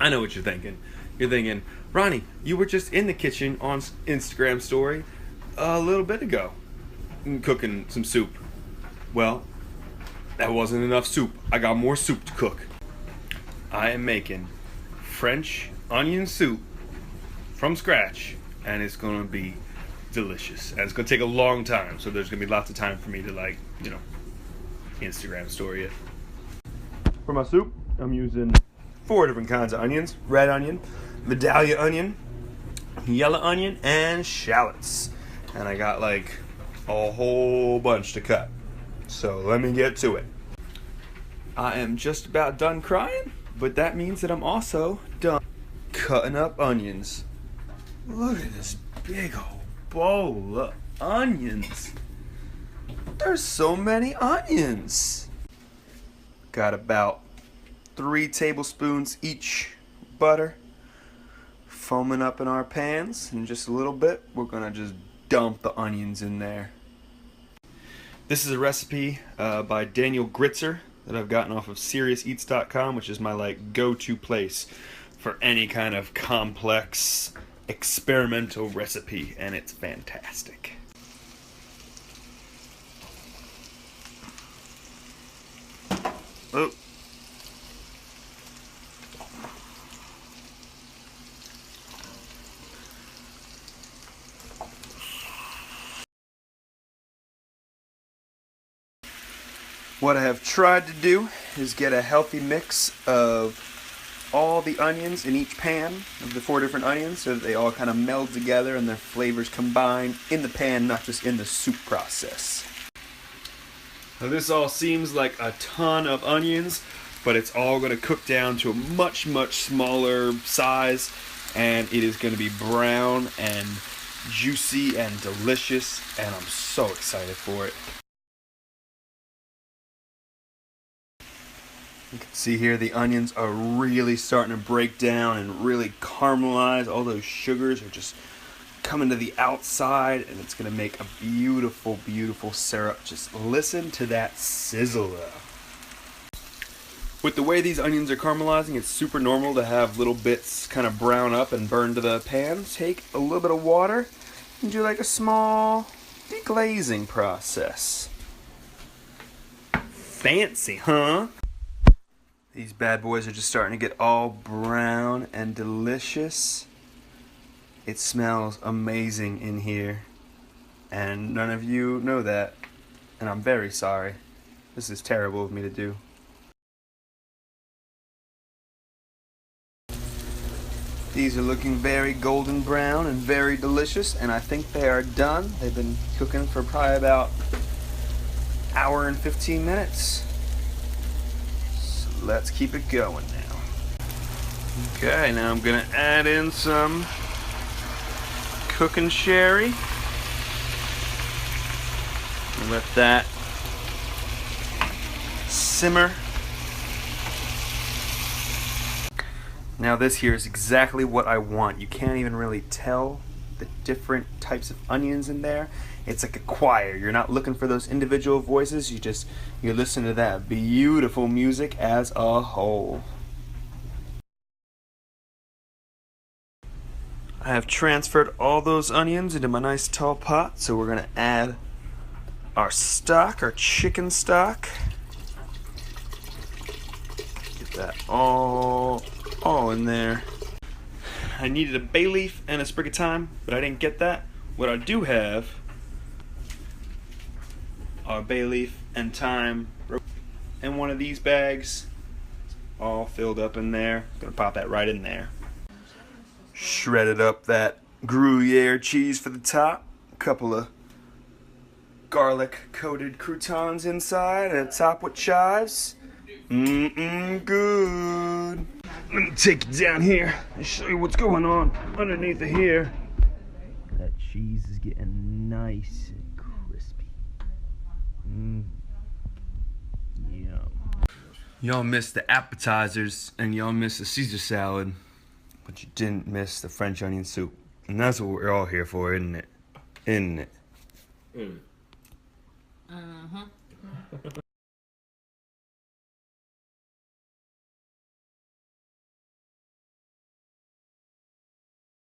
I know what you're thinking. You're thinking, Ronnie, you were just in the kitchen on Instagram story a little bit ago, cooking some soup. Well, that wasn't enough soup. I got more soup to cook. I am making French onion soup from scratch, and it's gonna be delicious. And it's gonna take a long time, so there's gonna be lots of time for me to Instagram story it. For my soup, I'm using 4 different kinds of onions: red onion, medallion onion, yellow onion, and shallots. And I got like a whole bunch to cut. So let me get to it. I am just about done crying, but that means that I'm also done cutting up onions. Look at this big old bowl of onions. There's so many onions. Got about 3 tablespoons each butter foaming up in our pans. In just a little bit, we're gonna just dump the onions in there. This is a recipe by Daniel Gritzer that I've gotten off of SeriousEats.com, which is my go-to place for any kind of complex experimental recipe, and it's fantastic. Oh. What I have tried to do is get a healthy mix of all the onions in each pan, of the 4 different onions, so that they all kind of meld together and their flavors combine in the pan, not just in the soup process. Now this all seems like a ton of onions, but it's all going to cook down to a much, much smaller size, and it is going to be brown and juicy and delicious, and I'm so excited for it. You can see here the onions are really starting to break down and really caramelize. All those sugars are just coming to the outside, and it's going to make a beautiful, beautiful syrup. Just listen to that sizzle though. With the way these onions are caramelizing, it's super normal to have little bits kind of brown up and burn to the pan. Take a little bit of water and do like a small deglazing process. Fancy, huh? These bad boys are just starting to get all brown and delicious. It smells amazing in here, and none of you know that, and I'm very sorry. This is terrible of me to do. These are looking very golden brown and very delicious, and I think they are done. They've been cooking for probably about an hour and 15 minutes. Let's keep it going now. Okay, now I'm gonna add in some cooking sherry. Let that simmer. Now this here is exactly what I want. You can't even really tell the different types of onions in there. It's like a choir. You're not looking for those individual voices. You listen to that beautiful music as a whole. I have transferred all those onions into my nice tall pot, so we're gonna add our stock, our chicken stock. Get that all in there. I needed a bay leaf and a sprig of thyme, but I didn't get that. What I do have are bay leaf and thyme in one of these bags, all filled up in there. Gonna pop that right in there. Shredded up that Gruyere cheese for the top, a couple of garlic coated croutons inside, and a top with chives. Good. Let me take you down here and show you what's going on underneath of here. That cheese is getting nice and crispy. Yum. Y'all missed the appetizers and y'all missed the Caesar salad, but you didn't miss the French onion soup. And that's what we're all here for, isn't it? Isn't it? Uh-huh.